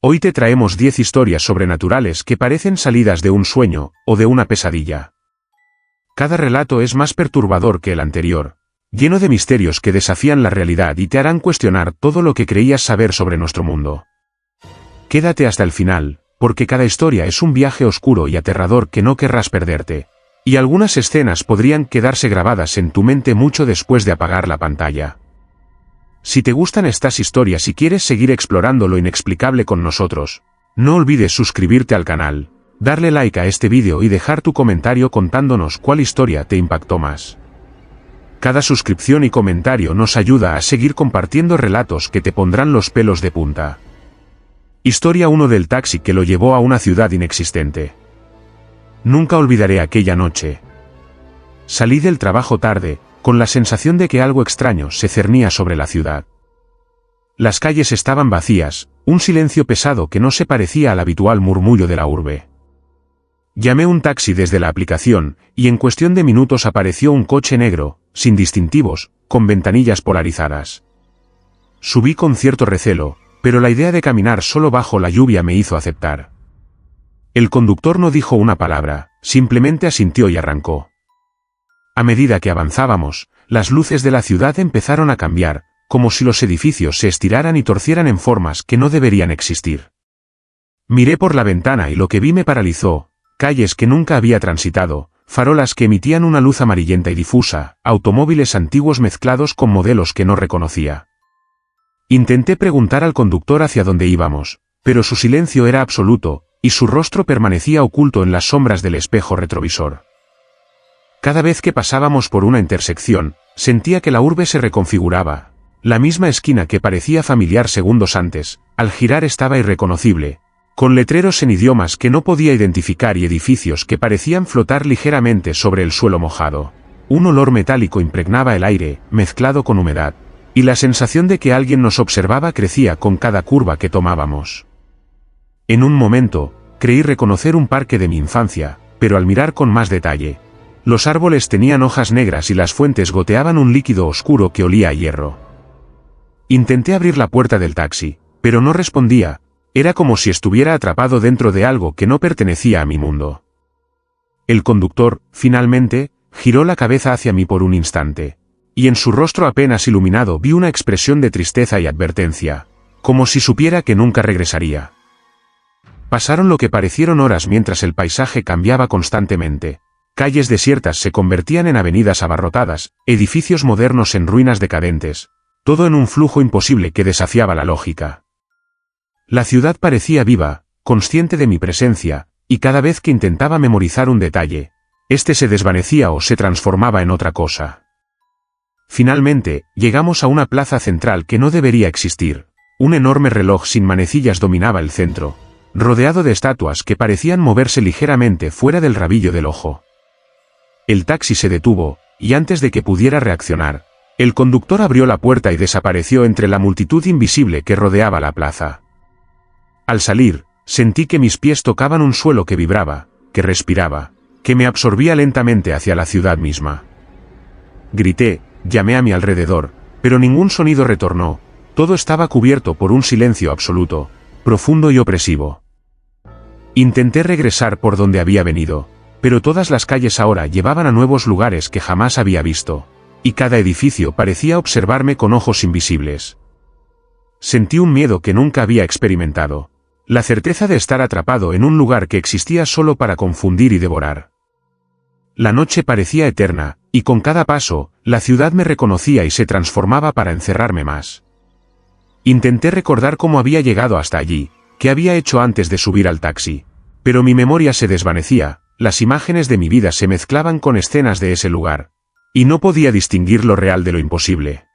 Hoy te traemos 10 historias sobrenaturales que parecen salidas de un sueño o de una pesadilla. Cada relato es más perturbador que el anterior, lleno de misterios que desafían la realidad y te harán cuestionar todo lo que creías saber sobre nuestro mundo. Quédate hasta el final, porque cada historia es un viaje oscuro y aterrador que no querrás perderte, y algunas escenas podrían quedarse grabadas en tu mente mucho después de apagar la pantalla. Si te gustan estas historias y quieres seguir explorando lo inexplicable con nosotros, no olvides suscribirte al canal, darle like a este vídeo y dejar tu comentario contándonos cuál historia te impactó más. Cada suscripción y comentario nos ayuda a seguir compartiendo relatos que te pondrán los pelos de punta. Historia 1 del taxi que lo llevó a una ciudad inexistente. Nunca olvidaré aquella noche. Salí del trabajo tarde, con la sensación de que algo extraño se cernía sobre la ciudad. Las calles estaban vacías, un silencio pesado que no se parecía al habitual murmullo de la urbe. Llamé un taxi desde la aplicación, y en cuestión de minutos apareció un coche negro, sin distintivos, con ventanillas polarizadas. Subí con cierto recelo, pero la idea de caminar solo bajo la lluvia me hizo aceptar. El conductor no dijo una palabra, simplemente asintió y arrancó. A medida que avanzábamos, las luces de la ciudad empezaron a cambiar, como si los edificios se estiraran y torcieran en formas que no deberían existir. Miré por la ventana y lo que vi me paralizó: calles que nunca había transitado, farolas que emitían una luz amarillenta y difusa, automóviles antiguos mezclados con modelos que no reconocía. Intenté preguntar al conductor hacia dónde íbamos, pero su silencio era absoluto, y su rostro permanecía oculto en las sombras del espejo retrovisor. Cada vez que pasábamos por una intersección, sentía que la urbe se reconfiguraba. La misma esquina que parecía familiar segundos antes, al girar estaba irreconocible, con letreros en idiomas que no podía identificar y edificios que parecían flotar ligeramente sobre el suelo mojado. Un olor metálico impregnaba el aire, mezclado con humedad, y la sensación de que alguien nos observaba crecía con cada curva que tomábamos. En un momento, creí reconocer un parque de mi infancia, pero al mirar con más detalle, los árboles tenían hojas negras y las fuentes goteaban un líquido oscuro que olía a hierro. Intenté abrir la puerta del taxi, pero no respondía. Era como si estuviera atrapado dentro de algo que no pertenecía a mi mundo. El conductor, finalmente, giró la cabeza hacia mí por un instante, y en su rostro apenas iluminado vi una expresión de tristeza y advertencia, como si supiera que nunca regresaría. Pasaron lo que parecieron horas mientras el paisaje cambiaba constantemente. Calles desiertas se convertían en avenidas abarrotadas, edificios modernos en ruinas decadentes, todo en un flujo imposible que desafiaba la lógica. La ciudad parecía viva, consciente de mi presencia, y cada vez que intentaba memorizar un detalle, este se desvanecía o se transformaba en otra cosa. Finalmente, llegamos a una plaza central que no debería existir. Un enorme reloj sin manecillas dominaba el centro, rodeado de estatuas que parecían moverse ligeramente fuera del rabillo del ojo. El taxi se detuvo, y antes de que pudiera reaccionar, el conductor abrió la puerta y desapareció entre la multitud invisible que rodeaba la plaza. Al salir, sentí que mis pies tocaban un suelo que vibraba, que respiraba, que me absorbía lentamente hacia la ciudad misma. Grité, llamé a mi alrededor, pero ningún sonido retornó. Todo estaba cubierto por un silencio absoluto, profundo y opresivo. Intenté regresar por donde había venido, pero todas las calles ahora llevaban a nuevos lugares que jamás había visto, y cada edificio parecía observarme con ojos invisibles. Sentí un miedo que nunca había experimentado, la certeza de estar atrapado en un lugar que existía solo para confundir y devorar. La noche parecía eterna, y con cada paso, la ciudad me reconocía y se transformaba para encerrarme más. Intenté recordar cómo había llegado hasta allí, qué había hecho antes de subir al taxi, pero mi memoria se desvanecía. Las imágenes de mi vida se mezclaban con escenas de ese lugar, y no podía distinguir lo real de lo imposible.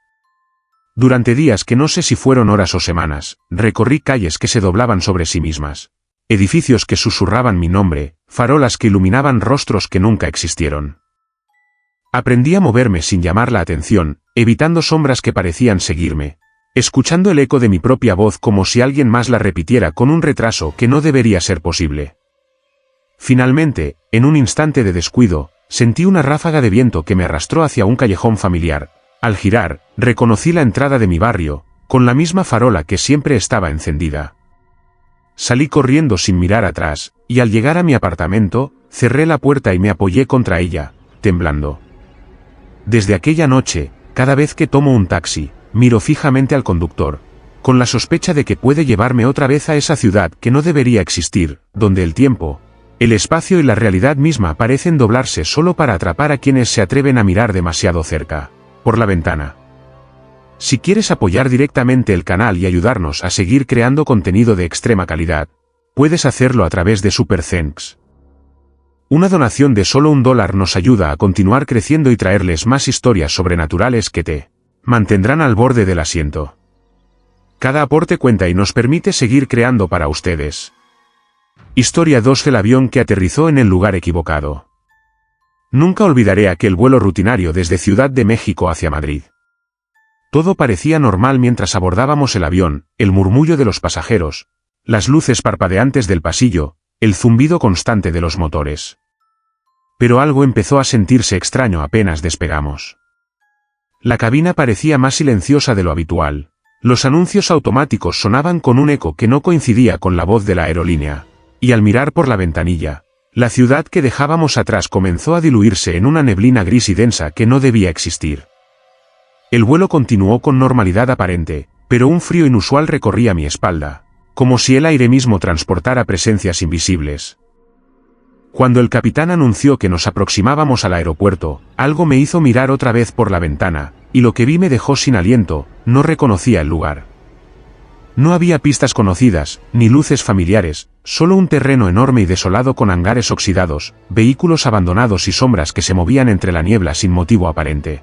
Durante días que no sé si fueron horas o semanas, recorrí calles que se doblaban sobre sí mismas, edificios que susurraban mi nombre, farolas que iluminaban rostros que nunca existieron. Aprendí a moverme sin llamar la atención, evitando sombras que parecían seguirme, escuchando el eco de mi propia voz como si alguien más la repitiera con un retraso que no debería ser posible. Finalmente, en un instante de descuido, sentí una ráfaga de viento que me arrastró hacia un callejón familiar. Al girar, reconocí la entrada de mi barrio, con la misma farola que siempre estaba encendida. Salí corriendo sin mirar atrás, y al llegar a mi apartamento, cerré la puerta y me apoyé contra ella, temblando. Desde aquella noche, cada vez que tomo un taxi, miro fijamente al conductor, con la sospecha de que puede llevarme otra vez a esa ciudad que no debería existir, donde el tiempo, el espacio y la realidad misma parecen doblarse solo para atrapar a quienes se atreven a mirar demasiado cerca, por la ventana. Si quieres apoyar directamente el canal y ayudarnos a seguir creando contenido de extrema calidad, puedes hacerlo a través de Super Thanks. Una donación de solo $1 nos ayuda a continuar creciendo y traerles más historias sobrenaturales que te mantendrán al borde del asiento. Cada aporte cuenta y nos permite seguir creando para ustedes. Historia 2: el avión que aterrizó en el lugar equivocado. Nunca olvidaré aquel vuelo rutinario desde Ciudad de México hacia Madrid. Todo parecía normal mientras abordábamos el avión, el murmullo de los pasajeros, las luces parpadeantes del pasillo, el zumbido constante de los motores. Pero algo empezó a sentirse extraño apenas despegamos. La cabina parecía más silenciosa de lo habitual. Los anuncios automáticos sonaban con un eco que no coincidía con la voz de la aerolínea, y al mirar por la ventanilla, la ciudad que dejábamos atrás comenzó a diluirse en una neblina gris y densa que no debía existir. El vuelo continuó con normalidad aparente, pero un frío inusual recorría mi espalda, como si el aire mismo transportara presencias invisibles. Cuando el capitán anunció que nos aproximábamos al aeropuerto, algo me hizo mirar otra vez por la ventana, y lo que vi me dejó sin aliento. No reconocía el lugar. No había pistas conocidas, ni luces familiares, solo un terreno enorme y desolado con hangares oxidados, vehículos abandonados y sombras que se movían entre la niebla sin motivo aparente.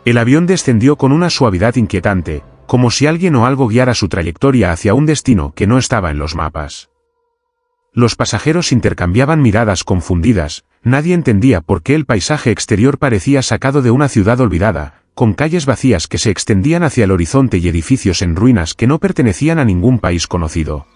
El avión descendió con una suavidad inquietante, como si alguien o algo guiara su trayectoria hacia un destino que no estaba en los mapas. Los pasajeros intercambiaban miradas confundidas, nadie entendía por qué el paisaje exterior parecía sacado de una ciudad olvidada, con calles vacías que se extendían hacia el horizonte y edificios en ruinas que no pertenecían a ningún país conocido.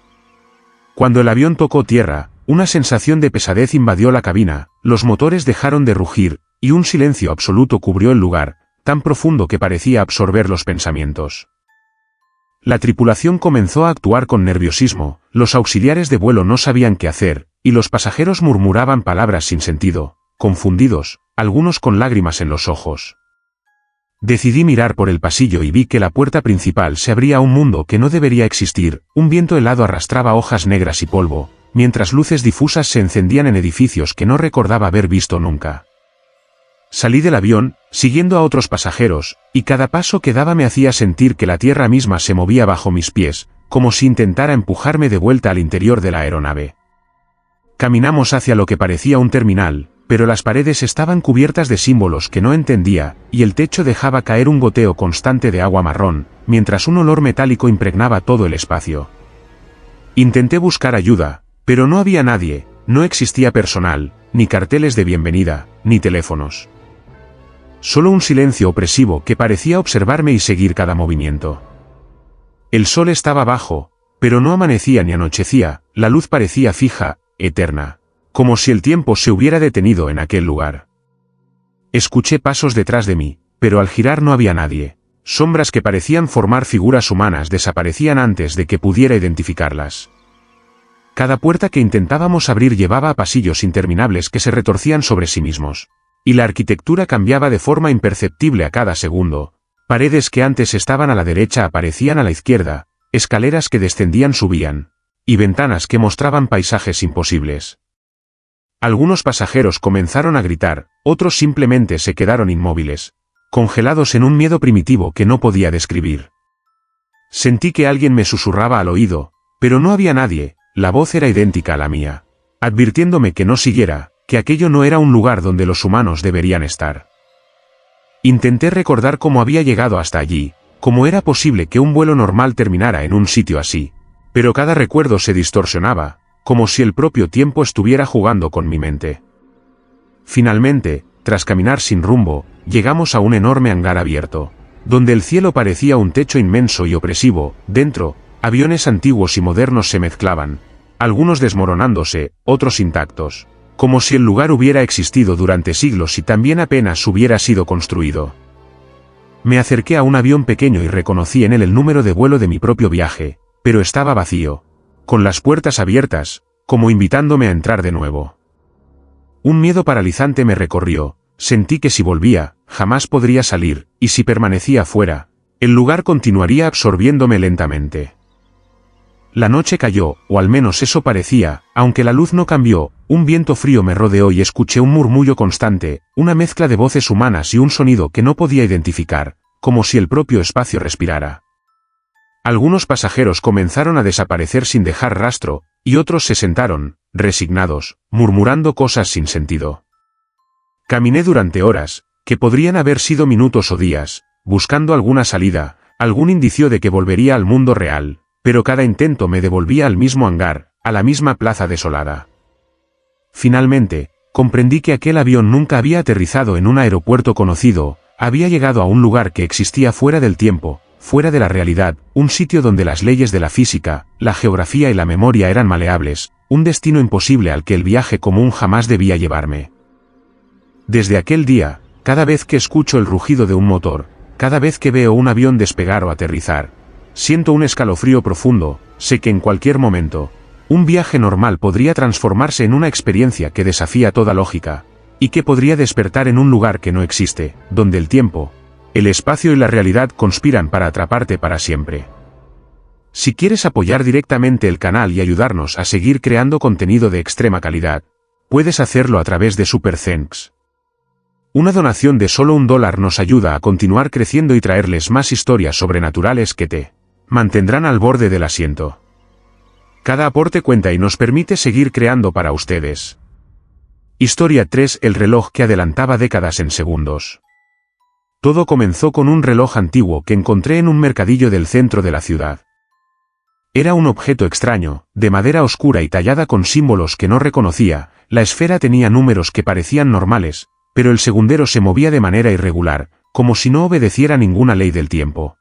Cuando el avión tocó tierra, una sensación de pesadez invadió la cabina, los motores dejaron de rugir, y un silencio absoluto cubrió el lugar, tan profundo que parecía absorber los pensamientos. La tripulación comenzó a actuar con nerviosismo, los auxiliares de vuelo no sabían qué hacer, y los pasajeros murmuraban palabras sin sentido, confundidos, algunos con lágrimas en los ojos. Decidí mirar por el pasillo y vi que la puerta principal se abría a un mundo que no debería existir. Un viento helado arrastraba hojas negras y polvo, mientras luces difusas se encendían en edificios que no recordaba haber visto nunca. Salí del avión, siguiendo a otros pasajeros, y cada paso que daba me hacía sentir que la tierra misma se movía bajo mis pies, como si intentara empujarme de vuelta al interior de la aeronave. Caminamos hacia lo que parecía un terminal, pero las paredes estaban cubiertas de símbolos que no entendía, y el techo dejaba caer un goteo constante de agua marrón, mientras un olor metálico impregnaba todo el espacio. Intenté buscar ayuda, pero no había nadie, no existía personal, ni carteles de bienvenida, ni teléfonos. Solo un silencio opresivo que parecía observarme y seguir cada movimiento. El sol estaba bajo, pero no amanecía ni anochecía, la luz parecía fija, eterna, como si el tiempo se hubiera detenido en aquel lugar. Escuché pasos detrás de mí, pero al girar no había nadie. Sombras que parecían formar figuras humanas desaparecían antes de que pudiera identificarlas. Cada puerta que intentábamos abrir llevaba a pasillos interminables que se retorcían sobre sí mismos. Y la arquitectura cambiaba de forma imperceptible a cada segundo. Paredes que antes estaban a la derecha aparecían a la izquierda, escaleras que descendían subían, y ventanas que mostraban paisajes imposibles. Algunos pasajeros comenzaron a gritar, otros simplemente se quedaron inmóviles, congelados en un miedo primitivo que no podía describir. Sentí que alguien me susurraba al oído, pero no había nadie, la voz era idéntica a la mía, advirtiéndome que no siguiera, que aquello no era un lugar donde los humanos deberían estar. Intenté recordar cómo había llegado hasta allí, cómo era posible que un vuelo normal terminara en un sitio así, pero cada recuerdo se distorsionaba, como si el propio tiempo estuviera jugando con mi mente. Finalmente, tras caminar sin rumbo, llegamos a un enorme hangar abierto, donde el cielo parecía un techo inmenso y opresivo. Dentro, aviones antiguos y modernos se mezclaban, algunos desmoronándose, otros intactos, como si el lugar hubiera existido durante siglos y también apenas hubiera sido construido. Me acerqué a un avión pequeño y reconocí en él el número de vuelo de mi propio viaje, pero estaba vacío. con las puertas abiertas, como invitándome a entrar de nuevo. Un miedo paralizante me recorrió, sentí que si volvía, jamás podría salir, y si permanecía fuera, el lugar continuaría absorbiéndome lentamente. La noche cayó, o al menos eso parecía, aunque la luz no cambió, un viento frío me rodeó y escuché un murmullo constante, una mezcla de voces humanas y un sonido que no podía identificar, como si el propio espacio respirara. Algunos pasajeros comenzaron a desaparecer sin dejar rastro, y otros se sentaron, resignados, murmurando cosas sin sentido. Caminé durante horas, que podrían haber sido minutos o días, buscando alguna salida, algún indicio de que volvería al mundo real, pero cada intento me devolvía al mismo hangar, a la misma plaza desolada. Finalmente, comprendí que aquel avión nunca había aterrizado en un aeropuerto conocido, había llegado a un lugar que existía fuera del tiempo, fuera de la realidad, un sitio donde las leyes de la física, la geografía y la memoria eran maleables, un destino imposible al que el viaje común jamás debía llevarme. Desde aquel día, cada vez que escucho el rugido de un motor, cada vez que veo un avión despegar o aterrizar, siento un escalofrío profundo, sé que en cualquier momento, un viaje normal podría transformarse en una experiencia que desafía toda lógica, y que podría despertar en un lugar que no existe, donde el tiempo, el espacio y la realidad conspiran para atraparte para siempre. Si quieres apoyar directamente el canal y ayudarnos a seguir creando contenido de extrema calidad, puedes hacerlo a través de Super Thanks. Una donación de solo $1 nos ayuda a continuar creciendo y traerles más historias sobrenaturales que te mantendrán al borde del asiento. Cada aporte cuenta y nos permite seguir creando para ustedes. Historia 3: el reloj que adelantaba décadas en segundos. Todo comenzó con un reloj antiguo que encontré en un mercadillo del centro de la ciudad. Era un objeto extraño, de madera oscura y tallada con símbolos que no reconocía, la esfera tenía números que parecían normales, pero el segundero se movía de manera irregular, como si no obedeciera ninguna ley del tiempo.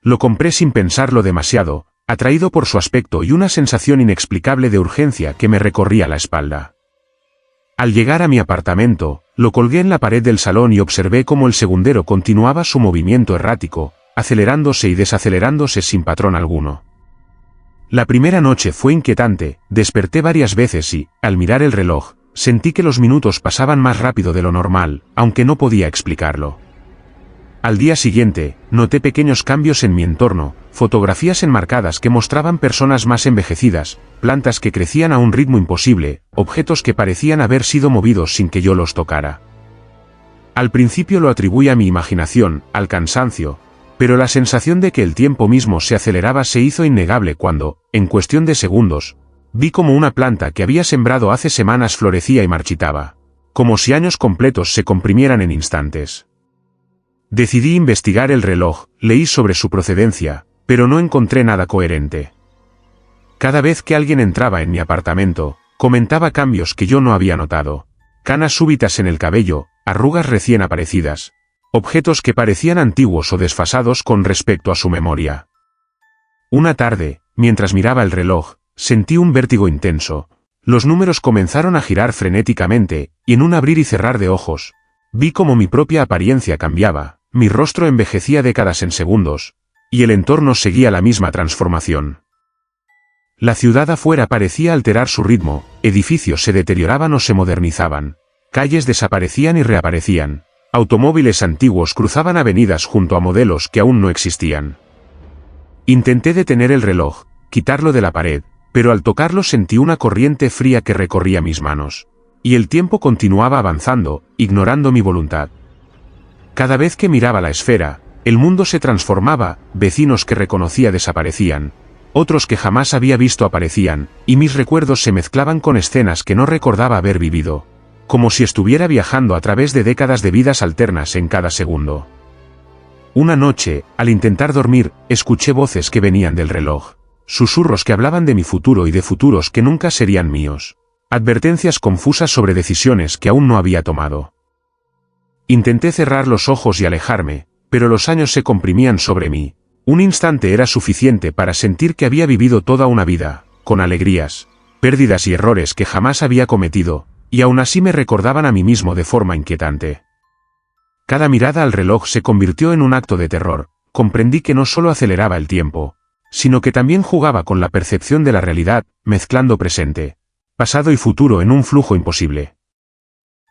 Lo compré sin pensarlo demasiado, atraído por su aspecto y una sensación inexplicable de urgencia que me recorría la espalda. Al llegar a mi apartamento, lo colgué en la pared del salón y observé cómo el segundero continuaba su movimiento errático, acelerándose y desacelerándose sin patrón alguno. La primera noche fue inquietante, desperté varias veces y, al mirar el reloj, sentí que los minutos pasaban más rápido de lo normal, aunque no podía explicarlo. Al día siguiente, noté pequeños cambios en mi entorno, fotografías enmarcadas que mostraban personas más envejecidas, plantas que crecían a un ritmo imposible, objetos que parecían haber sido movidos sin que yo los tocara. Al principio lo atribuí a mi imaginación, al cansancio, pero la sensación de que el tiempo mismo se aceleraba se hizo innegable cuando, en cuestión de segundos, vi como una planta que había sembrado hace semanas florecía y marchitaba, como si años completos se comprimieran en instantes. Decidí investigar el reloj, leí sobre su procedencia, pero no encontré nada coherente. Cada vez que alguien entraba en mi apartamento, comentaba cambios que yo no había notado, canas súbitas en el cabello, arrugas recién aparecidas, objetos que parecían antiguos o desfasados con respecto a su memoria. Una tarde, mientras miraba el reloj, sentí un vértigo intenso, los números comenzaron a girar frenéticamente, y en un abrir y cerrar de ojos, vi cómo mi propia apariencia cambiaba, mi rostro envejecía décadas en segundos, y el entorno seguía la misma transformación. La ciudad afuera parecía alterar su ritmo, edificios se deterioraban o se modernizaban, calles desaparecían y reaparecían, automóviles antiguos cruzaban avenidas junto a modelos que aún no existían. Intenté detener el reloj, quitarlo de la pared, pero al tocarlo sentí una corriente fría que recorría mis manos. Y el tiempo continuaba avanzando, ignorando mi voluntad. Cada vez que miraba la esfera, el mundo se transformaba, vecinos que reconocía desaparecían, otros que jamás había visto aparecían, y mis recuerdos se mezclaban con escenas que no recordaba haber vivido, como si estuviera viajando a través de décadas de vidas alternas en cada segundo. Una noche, al intentar dormir, escuché voces que venían del reloj, susurros que hablaban de mi futuro y de futuros que nunca serían míos. Advertencias confusas sobre decisiones que aún no había tomado. Intenté cerrar los ojos y alejarme, pero los años se comprimían sobre mí. Un instante era suficiente para sentir que había vivido toda una vida, con alegrías, pérdidas y errores que jamás había cometido, y aún así me recordaban a mí mismo de forma inquietante. Cada mirada al reloj se convirtió en un acto de terror, comprendí que no solo aceleraba el tiempo, sino que también jugaba con la percepción de la realidad, mezclando presente, pasado y futuro en un flujo imposible.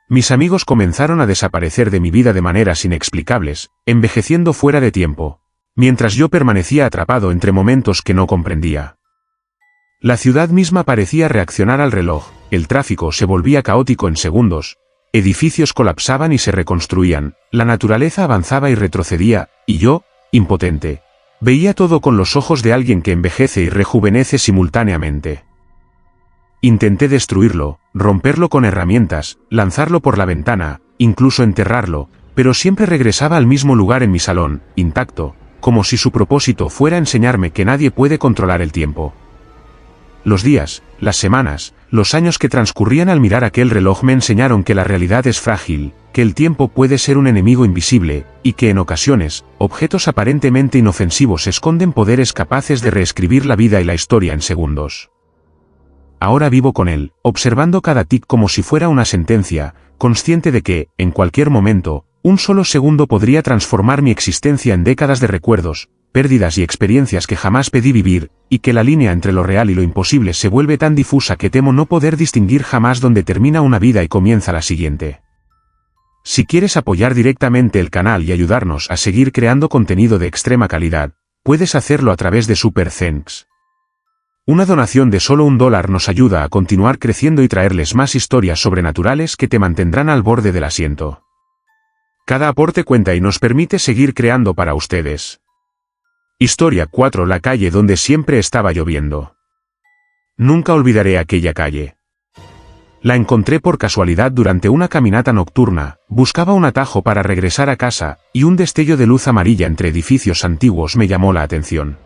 Mis amigos comenzaron a desaparecer de mi vida de maneras inexplicables, envejeciendo fuera de tiempo, mientras yo permanecía atrapado entre momentos que no comprendía. La ciudad misma parecía reaccionar al reloj, el tráfico se volvía caótico en segundos, edificios colapsaban y se reconstruían, la naturaleza avanzaba y retrocedía, y yo, impotente, veía todo con los ojos de alguien que envejece y rejuvenece simultáneamente. Intenté destruirlo, romperlo con herramientas, lanzarlo por la ventana, incluso enterrarlo, pero siempre regresaba al mismo lugar en mi salón, intacto, como si su propósito fuera enseñarme que nadie puede controlar el tiempo. Los días, las semanas, los años que transcurrían al mirar aquel reloj me enseñaron que la realidad es frágil, que el tiempo puede ser un enemigo invisible, y que en ocasiones, objetos aparentemente inofensivos esconden poderes capaces de reescribir la vida y la historia en segundos. Ahora vivo con él, observando cada tic como si fuera una sentencia, consciente de que, en cualquier momento, un solo segundo podría transformar mi existencia en décadas de recuerdos, pérdidas y experiencias que jamás pedí vivir, y que la línea entre lo real y lo imposible se vuelve tan difusa que temo no poder distinguir jamás dónde termina una vida y comienza la siguiente. Si quieres apoyar directamente el canal y ayudarnos a seguir creando contenido de extrema calidad, puedes hacerlo a través de Super Thanks. Una donación de solo $1 nos ayuda a continuar creciendo y traerles más historias sobrenaturales que te mantendrán al borde del asiento. Cada aporte cuenta y nos permite seguir creando para ustedes. Historia 4: La calle donde siempre estaba lloviendo. Nunca olvidaré aquella calle. La encontré por casualidad durante una caminata nocturna, buscaba un atajo para regresar a casa, y un destello de luz amarilla entre edificios antiguos me llamó la atención.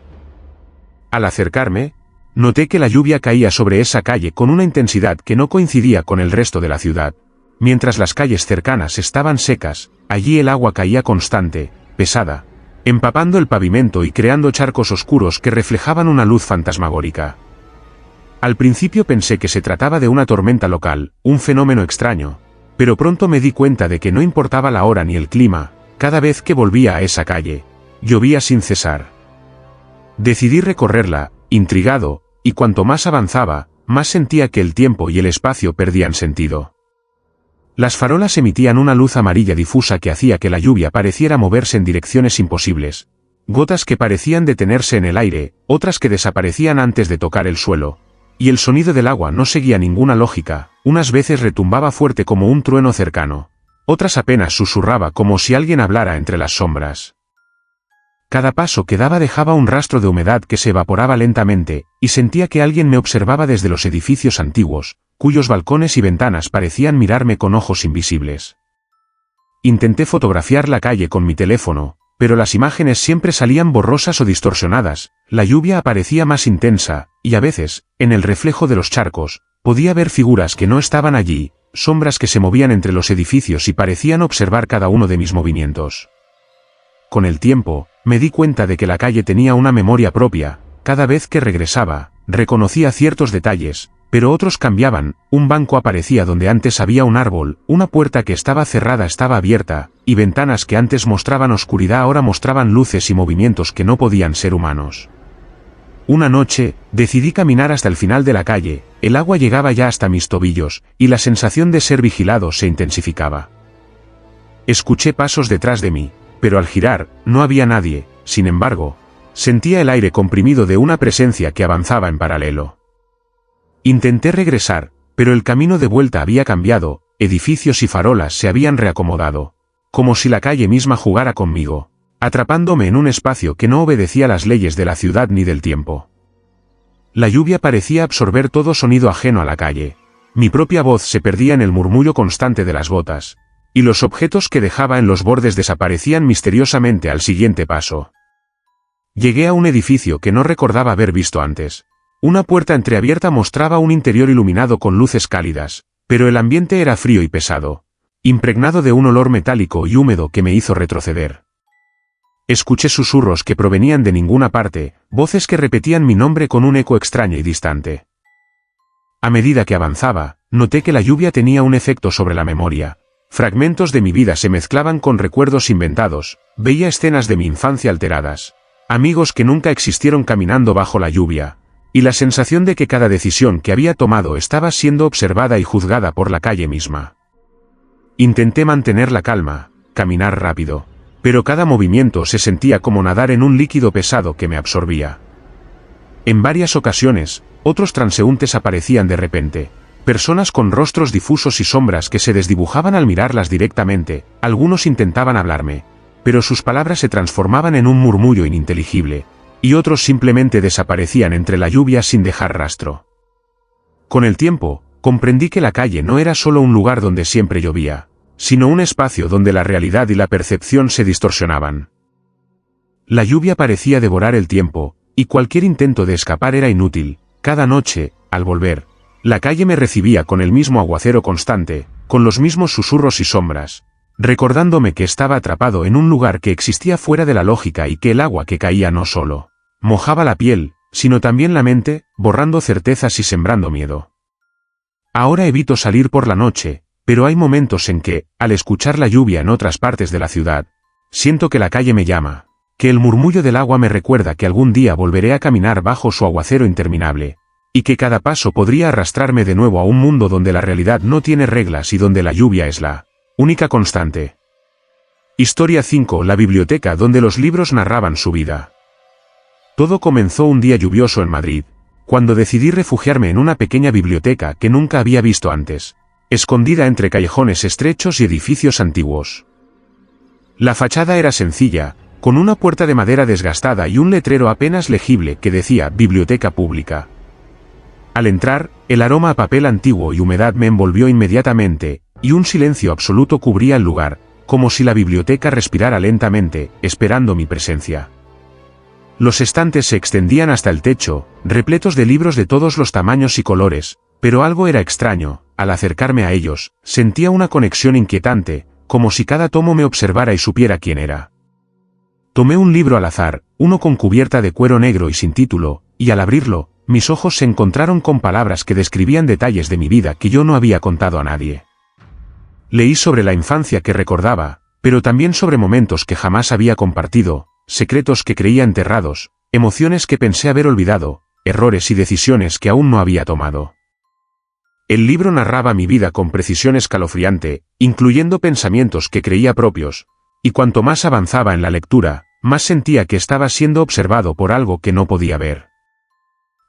Al acercarme, noté que la lluvia caía sobre esa calle con una intensidad que no coincidía con el resto de la ciudad. Mientras las calles cercanas estaban secas, allí el agua caía constante, pesada, empapando el pavimento y creando charcos oscuros que reflejaban una luz fantasmagórica. Al principio pensé que se trataba de una tormenta local, un fenómeno extraño, pero pronto me di cuenta de que no importaba la hora ni el clima, cada vez que volvía a esa calle, llovía sin cesar. Decidí recorrerla, intrigado, y cuanto más avanzaba, más sentía que el tiempo y el espacio perdían sentido. Las farolas emitían una luz amarilla difusa que hacía que la lluvia pareciera moverse en direcciones imposibles, gotas que parecían detenerse en el aire, otras que desaparecían antes de tocar el suelo, y el sonido del agua no seguía ninguna lógica, unas veces retumbaba fuerte como un trueno cercano, otras apenas susurraba como si alguien hablara entre las sombras. Cada paso que daba dejaba un rastro de humedad que se evaporaba lentamente, y sentía que alguien me observaba desde los edificios antiguos, cuyos balcones y ventanas parecían mirarme con ojos invisibles. Intenté fotografiar la calle con mi teléfono, pero las imágenes siempre salían borrosas o distorsionadas, la lluvia aparecía más intensa, y a veces, en el reflejo de los charcos, podía ver figuras que no estaban allí, sombras que se movían entre los edificios y parecían observar cada uno de mis movimientos. Con el tiempo, me di cuenta de que la calle tenía una memoria propia, cada vez que regresaba, reconocía ciertos detalles, pero otros cambiaban, un banco aparecía donde antes había un árbol, una puerta que estaba cerrada estaba abierta, y ventanas que antes mostraban oscuridad ahora mostraban luces y movimientos que no podían ser humanos. Una noche, decidí caminar hasta el final de la calle, el agua llegaba ya hasta mis tobillos, y la sensación de ser vigilado se intensificaba. Escuché pasos detrás de mí, pero al girar, no había nadie, sin embargo, sentía el aire comprimido de una presencia que avanzaba en paralelo. Intenté regresar, pero el camino de vuelta había cambiado, edificios y farolas se habían reacomodado, como si la calle misma jugara conmigo, atrapándome en un espacio que no obedecía las leyes de la ciudad ni del tiempo. La lluvia parecía absorber todo sonido ajeno a la calle, mi propia voz se perdía en el murmullo constante de las gotas, y los objetos que dejaba en los bordes desaparecían misteriosamente al siguiente paso. Llegué a un edificio que no recordaba haber visto antes. Una puerta entreabierta mostraba un interior iluminado con luces cálidas, pero el ambiente era frío y pesado, impregnado de un olor metálico y húmedo que me hizo retroceder. Escuché susurros que provenían de ninguna parte, voces que repetían mi nombre con un eco extraño y distante. A medida que avanzaba, noté que la lluvia tenía un efecto sobre la memoria. Fragmentos de mi vida se mezclaban con recuerdos inventados, veía escenas de mi infancia alteradas, amigos que nunca existieron caminando bajo la lluvia, y la sensación de que cada decisión que había tomado estaba siendo observada y juzgada por la calle misma. Intenté mantener la calma, caminar rápido, pero cada movimiento se sentía como nadar en un líquido pesado que me absorbía. En varias ocasiones, otros transeúntes aparecían de repente, personas con rostros difusos y sombras que se desdibujaban al mirarlas directamente. Algunos intentaban hablarme, pero sus palabras se transformaban en un murmullo ininteligible, y otros simplemente desaparecían entre la lluvia sin dejar rastro. Con el tiempo, comprendí que la calle no era solo un lugar donde siempre llovía, sino un espacio donde la realidad y la percepción se distorsionaban. La lluvia parecía devorar el tiempo, y cualquier intento de escapar era inútil. Cada noche, al volver, la calle me recibía con el mismo aguacero constante, con los mismos susurros y sombras, recordándome que estaba atrapado en un lugar que existía fuera de la lógica y que el agua que caía no solo mojaba la piel, sino también la mente, borrando certezas y sembrando miedo. Ahora evito salir por la noche, pero hay momentos en que, al escuchar la lluvia en otras partes de la ciudad, siento que la calle me llama, que el murmullo del agua me recuerda que algún día volveré a caminar bajo su aguacero interminable, y que cada paso podría arrastrarme de nuevo a un mundo donde la realidad no tiene reglas y donde la lluvia es la única constante. Historia 5. La biblioteca donde los libros narraban su vida. Todo comenzó un día lluvioso en Madrid, cuando decidí refugiarme en una pequeña biblioteca que nunca había visto antes, escondida entre callejones estrechos y edificios antiguos. La fachada era sencilla, con una puerta de madera desgastada y un letrero apenas legible que decía Biblioteca Pública. Al entrar, el aroma a papel antiguo y humedad me envolvió inmediatamente, y un silencio absoluto cubría el lugar, como si la biblioteca respirara lentamente, esperando mi presencia. Los estantes se extendían hasta el techo, repletos de libros de todos los tamaños y colores, pero algo era extraño. Al acercarme a ellos, sentía una conexión inquietante, como si cada tomo me observara y supiera quién era. Tomé un libro al azar, uno con cubierta de cuero negro y sin título, y al abrirlo, mis ojos se encontraron con palabras que describían detalles de mi vida que yo no había contado a nadie. Leí sobre la infancia que recordaba, pero también sobre momentos que jamás había compartido, secretos que creía enterrados, emociones que pensé haber olvidado, errores y decisiones que aún no había tomado. El libro narraba mi vida con precisión escalofriante, incluyendo pensamientos que creía propios, y cuanto más avanzaba en la lectura, más sentía que estaba siendo observado por algo que no podía ver.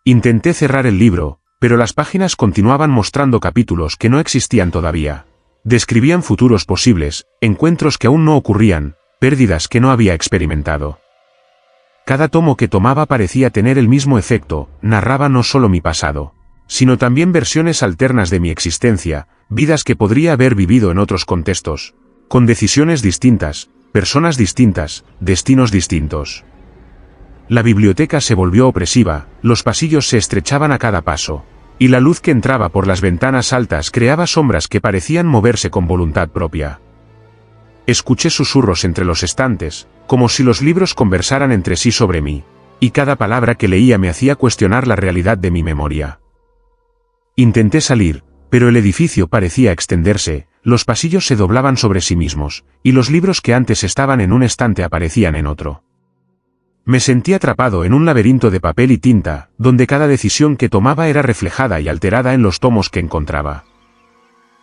Intenté cerrar el libro, pero las páginas continuaban mostrando capítulos que no existían todavía. Describían futuros posibles, encuentros que aún no ocurrían, pérdidas que no había experimentado. Cada tomo que tomaba parecía tener el mismo efecto, narraba no solo mi pasado, sino también versiones alternas de mi existencia, vidas que podría haber vivido en otros contextos, con decisiones distintas, personas distintas, destinos distintos. La biblioteca se volvió opresiva, los pasillos se estrechaban a cada paso, y la luz que entraba por las ventanas altas creaba sombras que parecían moverse con voluntad propia. Escuché susurros entre los estantes, como si los libros conversaran entre sí sobre mí, y cada palabra que leía me hacía cuestionar la realidad de mi memoria. Intenté salir, pero el edificio parecía extenderse, los pasillos se doblaban sobre sí mismos, y los libros que antes estaban en un estante aparecían en otro. Me sentí atrapado en un laberinto de papel y tinta, donde cada decisión que tomaba era reflejada y alterada en los tomos que encontraba.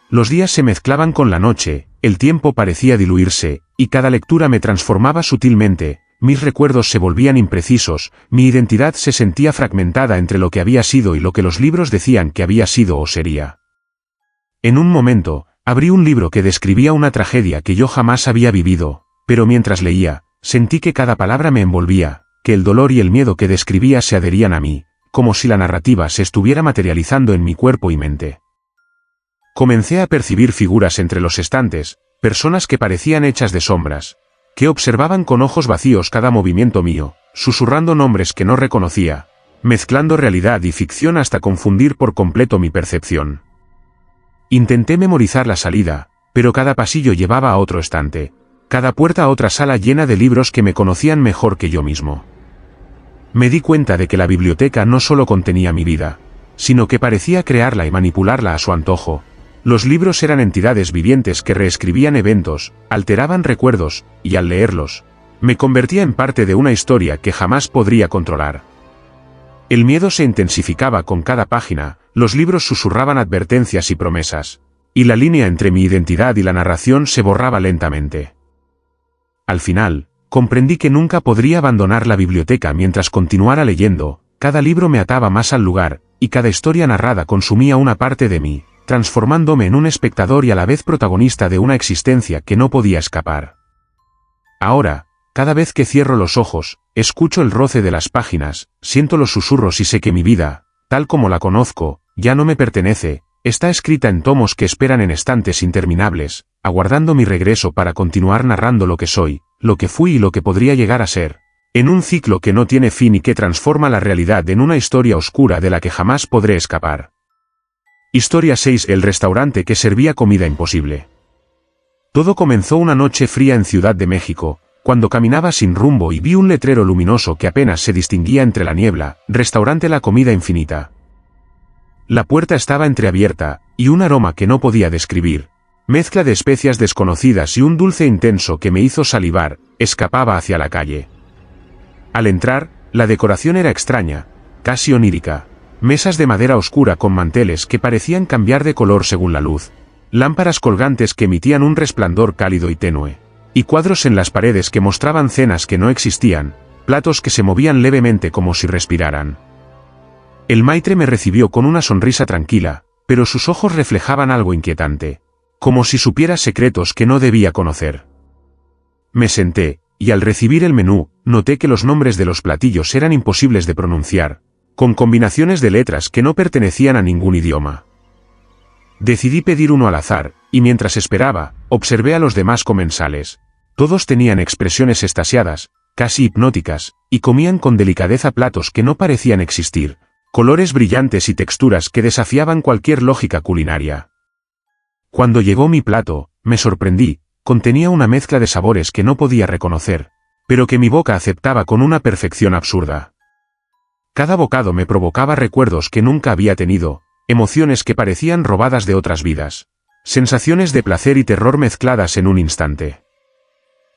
Los días se mezclaban con la noche, el tiempo parecía diluirse, y cada lectura me transformaba sutilmente. Mis recuerdos se volvían imprecisos, mi identidad se sentía fragmentada entre lo que había sido y lo que los libros decían que había sido o sería. En un momento, abrí un libro que describía una tragedia que yo jamás había vivido, pero mientras leía, sentí que cada palabra me envolvía, que el dolor y el miedo que describía se adherían a mí, como si la narrativa se estuviera materializando en mi cuerpo y mente. Comencé a percibir figuras entre los estantes, personas que parecían hechas de sombras, que observaban con ojos vacíos cada movimiento mío, susurrando nombres que no reconocía, mezclando realidad y ficción hasta confundir por completo mi percepción. Intenté memorizar la salida, pero cada pasillo llevaba a otro estante, cada puerta a otra sala llena de libros que me conocían mejor que yo mismo. Me di cuenta de que la biblioteca no solo contenía mi vida, sino que parecía crearla y manipularla a su antojo. Los libros eran entidades vivientes que reescribían eventos, alteraban recuerdos, y al leerlos, Me convertía en parte de una historia que jamás podría controlar. El miedo se intensificaba con cada página, los libros susurraban advertencias y promesas, y la línea entre mi identidad y la narración se borraba lentamente. Al final, comprendí que nunca podría abandonar la biblioteca mientras continuara leyendo, cada libro me ataba más al lugar, y cada historia narrada consumía una parte de mí, transformándome en un espectador y a la vez protagonista de una existencia que no podía escapar. Ahora, cada vez que cierro los ojos, escucho el roce de las páginas, siento los susurros y sé que mi vida, tal como la conozco, ya no me pertenece, está escrita en tomos que esperan en estantes interminables, aguardando mi regreso para continuar narrando lo que soy, lo que fui y lo que podría llegar a ser, en un ciclo que no tiene fin y que transforma la realidad en una historia oscura de la que jamás podré escapar. Historia 6: El restaurante que servía comida imposible. Todo comenzó una noche fría en Ciudad de México, cuando caminaba sin rumbo y vi un letrero luminoso que apenas se distinguía entre la niebla: Restaurante La Comida Infinita. La puerta estaba entreabierta, y un aroma que no podía describir, mezcla de especias desconocidas y un dulce intenso que me hizo salivar, escapaba hacia la calle. Al entrar, la decoración era extraña, casi onírica. Mesas de madera oscura con manteles que parecían cambiar de color según la luz, lámparas colgantes que emitían un resplandor cálido y tenue, y cuadros en las paredes que mostraban cenas que no existían, platos que se movían levemente como si respiraran. El maitre me recibió con una sonrisa tranquila, pero sus ojos reflejaban algo inquietante, como si supiera secretos que no debía conocer. Me senté, y al recibir el menú, noté que los nombres de los platillos eran imposibles de pronunciar, con combinaciones de letras que no pertenecían a ningún idioma. Decidí pedir uno al azar, y mientras esperaba, observé a los demás comensales. Todos tenían expresiones extasiadas, casi hipnóticas, y comían con delicadeza platos que no parecían existir, colores brillantes y texturas que desafiaban cualquier lógica culinaria. Cuando llegó mi plato, me sorprendí, contenía una mezcla de sabores que no podía reconocer, pero que mi boca aceptaba con una perfección absurda. Cada bocado me provocaba recuerdos que nunca había tenido, emociones que parecían robadas de otras vidas, sensaciones de placer y terror mezcladas en un instante.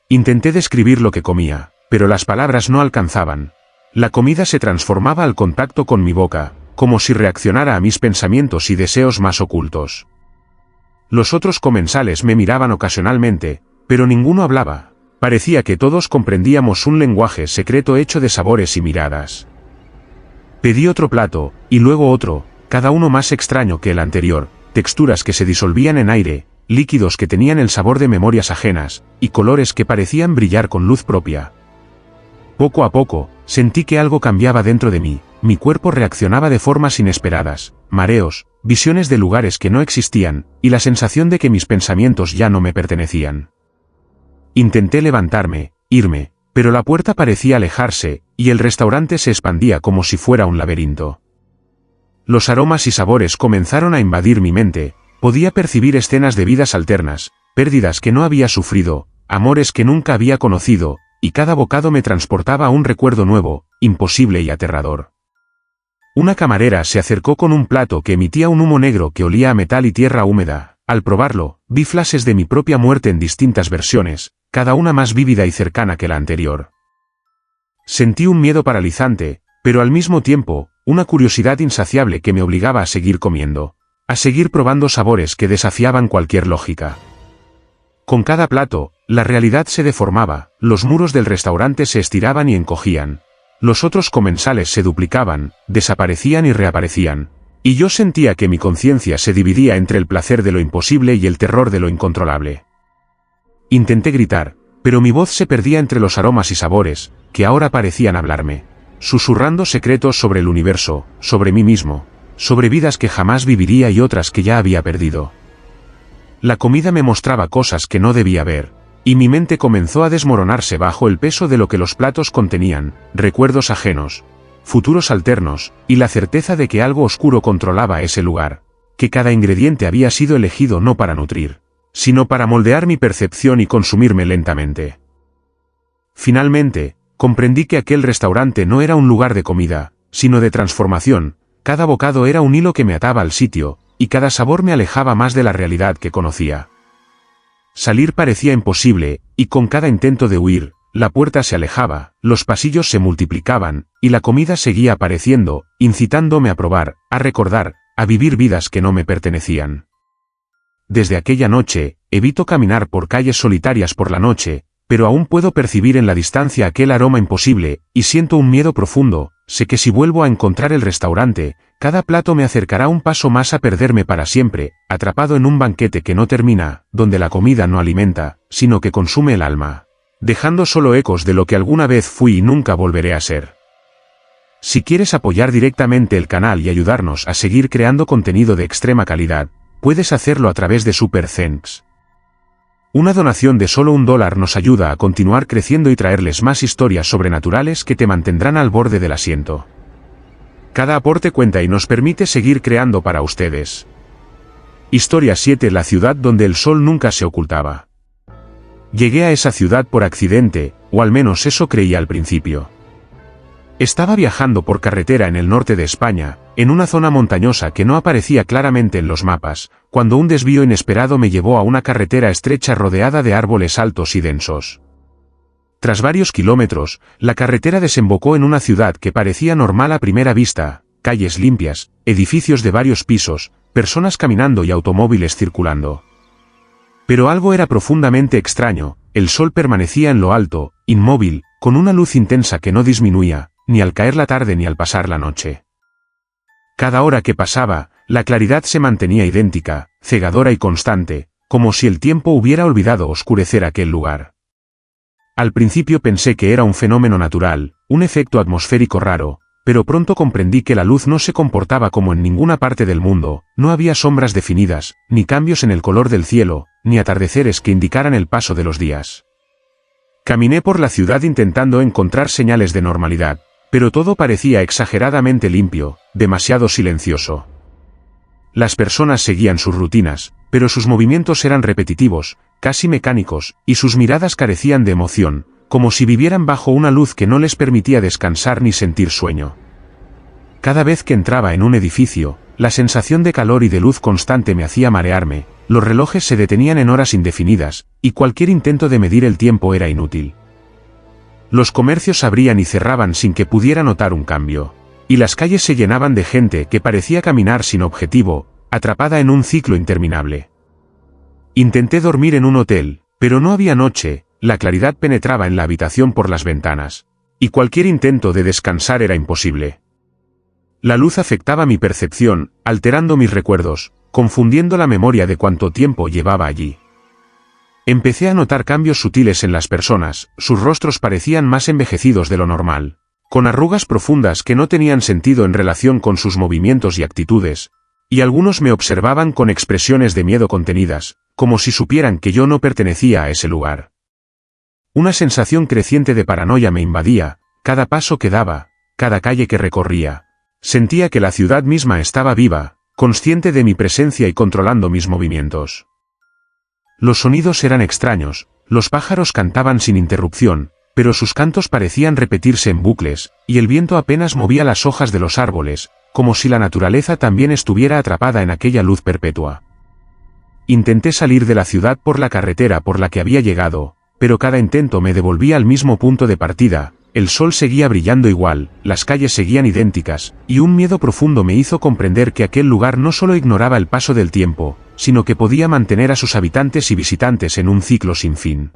Intenté describir lo que comía, pero las palabras no alcanzaban. La comida se transformaba al contacto con mi boca, como si reaccionara a mis pensamientos y deseos más ocultos. Los otros comensales me miraban ocasionalmente, pero ninguno hablaba. Parecía que todos comprendíamos un lenguaje secreto hecho de sabores y miradas. Pedí otro plato, y luego otro, cada uno más extraño que el anterior, texturas que se disolvían en aire, líquidos que tenían el sabor de memorias ajenas, y colores que parecían brillar con luz propia. Poco a poco, sentí que algo cambiaba dentro de mí, mi cuerpo reaccionaba de formas inesperadas, mareos, visiones de lugares que no existían, y la sensación de que mis pensamientos ya no me pertenecían. Intenté levantarme, irme, pero la puerta parecía alejarse, y el restaurante se expandía como si fuera un laberinto. Los aromas y sabores comenzaron a invadir mi mente, podía percibir escenas de vidas alternas, pérdidas que no había sufrido, amores que nunca había conocido, y cada bocado me transportaba a un recuerdo nuevo, imposible y aterrador. Una camarera se acercó con un plato que emitía un humo negro que olía a metal y tierra húmeda. Al probarlo, vi flashes de mi propia muerte en distintas versiones, cada una más vívida y cercana que la anterior. Sentí un miedo paralizante, pero al mismo tiempo, una curiosidad insaciable que me obligaba a seguir comiendo, a seguir probando sabores que desafiaban cualquier lógica. Con cada plato, la realidad se deformaba, los muros del restaurante se estiraban y encogían. Los otros comensales se duplicaban, desaparecían y reaparecían. Y yo sentía que mi conciencia se dividía entre el placer de lo imposible y el terror de lo incontrolable. Intenté gritar, pero mi voz se perdía entre los aromas y sabores, que ahora parecían hablarme, susurrando secretos sobre el universo, sobre mí mismo, sobre vidas que jamás viviría y otras que ya había perdido. La comida me mostraba cosas que no debía ver, y mi mente comenzó a desmoronarse bajo el peso de lo que los platos contenían, recuerdos ajenos, futuros alternos, y la certeza de que algo oscuro controlaba ese lugar, que cada ingrediente había sido elegido no para nutrir, sino para moldear mi percepción y consumirme lentamente. Finalmente, comprendí que aquel restaurante no era un lugar de comida, sino de transformación, cada bocado era un hilo que me ataba al sitio, y cada sabor me alejaba más de la realidad que conocía. Salir parecía imposible, y con cada intento de huir, la puerta se alejaba, los pasillos se multiplicaban, y la comida seguía apareciendo, incitándome a probar, a recordar, a vivir vidas que no me pertenecían. Desde aquella noche, evito caminar por calles solitarias por la noche, pero aún puedo percibir en la distancia aquel aroma imposible, y siento un miedo profundo. Sé que si vuelvo a encontrar el restaurante, cada plato me acercará un paso más a perderme para siempre, atrapado en un banquete que no termina, donde la comida no alimenta, sino que consume el alma, dejando solo ecos de lo que alguna vez fui y nunca volveré a ser. Si quieres apoyar directamente el canal y ayudarnos a seguir creando contenido de extrema calidad, puedes hacerlo a través de Super Thanks. Una donación de solo $1 nos ayuda a continuar creciendo y traerles más historias sobrenaturales que te mantendrán al borde del asiento. Cada aporte cuenta y nos permite seguir creando para ustedes. Historia 7: la ciudad donde el sol nunca se ocultaba. Llegué a esa ciudad por accidente, o al menos eso creía al principio. Estaba viajando por carretera en el norte de España, en una zona montañosa que no aparecía claramente en los mapas, cuando un desvío inesperado me llevó a una carretera estrecha rodeada de árboles altos y densos. Tras varios kilómetros, la carretera desembocó en una ciudad que parecía normal a primera vista, calles limpias, edificios de varios pisos, personas caminando y automóviles circulando. Pero algo era profundamente extraño: el sol permanecía en lo alto, inmóvil, con una luz intensa que no disminuía, ni al caer la tarde ni al pasar la noche. Cada hora que pasaba, la claridad se mantenía idéntica, cegadora y constante, como si el tiempo hubiera olvidado oscurecer aquel lugar. Al principio pensé que era un fenómeno natural, un efecto atmosférico raro, pero pronto comprendí que la luz no se comportaba como en ninguna parte del mundo. No había sombras definidas, ni cambios en el color del cielo, ni atardeceres que indicaran el paso de los días. Caminé por la ciudad intentando encontrar señales de normalidad, pero todo parecía exageradamente limpio, demasiado silencioso. Las personas seguían sus rutinas, pero sus movimientos eran repetitivos, casi mecánicos, y sus miradas carecían de emoción, como si vivieran bajo una luz que no les permitía descansar ni sentir sueño. Cada vez que entraba en un edificio, la sensación de calor y de luz constante me hacía marearme, los relojes se detenían en horas indefinidas, y cualquier intento de medir el tiempo era inútil. Los comercios abrían y cerraban sin que pudiera notar un cambio, y las calles se llenaban de gente que parecía caminar sin objetivo, atrapada en un ciclo interminable. Intenté dormir en un hotel, pero no había noche, la claridad penetraba en la habitación por las ventanas, y cualquier intento de descansar era imposible. La luz afectaba mi percepción, alterando mis recuerdos, confundiendo la memoria de cuánto tiempo llevaba allí. Empecé a notar cambios sutiles en las personas, sus rostros parecían más envejecidos de lo normal, con arrugas profundas que no tenían sentido en relación con sus movimientos y actitudes, y algunos me observaban con expresiones de miedo contenidas, como si supieran que yo no pertenecía a ese lugar. Una sensación creciente de paranoia me invadía, cada paso que daba, cada calle que recorría. Sentía que la ciudad misma estaba viva, consciente de mi presencia y controlando mis movimientos. Los sonidos eran extraños, los pájaros cantaban sin interrupción, pero sus cantos parecían repetirse en bucles, y el viento apenas movía las hojas de los árboles, como si la naturaleza también estuviera atrapada en aquella luz perpetua. Intenté salir de la ciudad por la carretera por la que había llegado, pero cada intento me devolvía al mismo punto de partida. El sol seguía brillando igual, las calles seguían idénticas, y un miedo profundo me hizo comprender que aquel lugar no solo ignoraba el paso del tiempo, sino que podía mantener a sus habitantes y visitantes en un ciclo sin fin.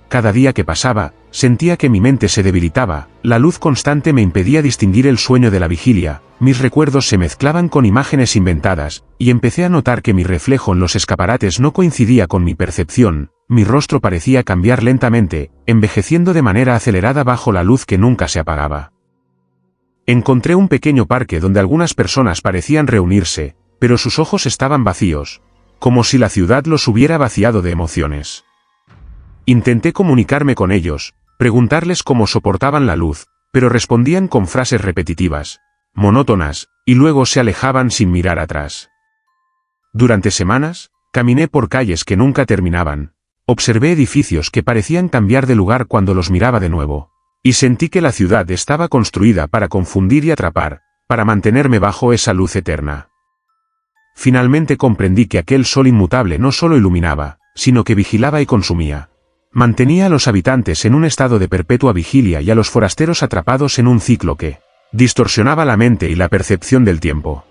Cada día que pasaba, sentía que mi mente se debilitaba, la luz constante me impedía distinguir el sueño de la vigilia, mis recuerdos se mezclaban con imágenes inventadas, y empecé a notar que mi reflejo en los escaparates no coincidía con mi percepción. Mi rostro parecía cambiar lentamente, envejeciendo de manera acelerada bajo la luz que nunca se apagaba. Encontré un pequeño parque donde algunas personas parecían reunirse, pero sus ojos estaban vacíos, como si la ciudad los hubiera vaciado de emociones. Intenté comunicarme con ellos, preguntarles cómo soportaban la luz, pero respondían con frases repetitivas, monótonas, y luego se alejaban sin mirar atrás. Durante semanas, caminé por calles que nunca terminaban. Observé edificios que parecían cambiar de lugar cuando los miraba de nuevo, y sentí que la ciudad estaba construida para confundir y atrapar, para mantenerme bajo esa luz eterna. Finalmente comprendí que aquel sol inmutable no solo iluminaba, sino que vigilaba y consumía. Mantenía a los habitantes en un estado de perpetua vigilia y a los forasteros atrapados en un ciclo que distorsionaba la mente y la percepción del tiempo.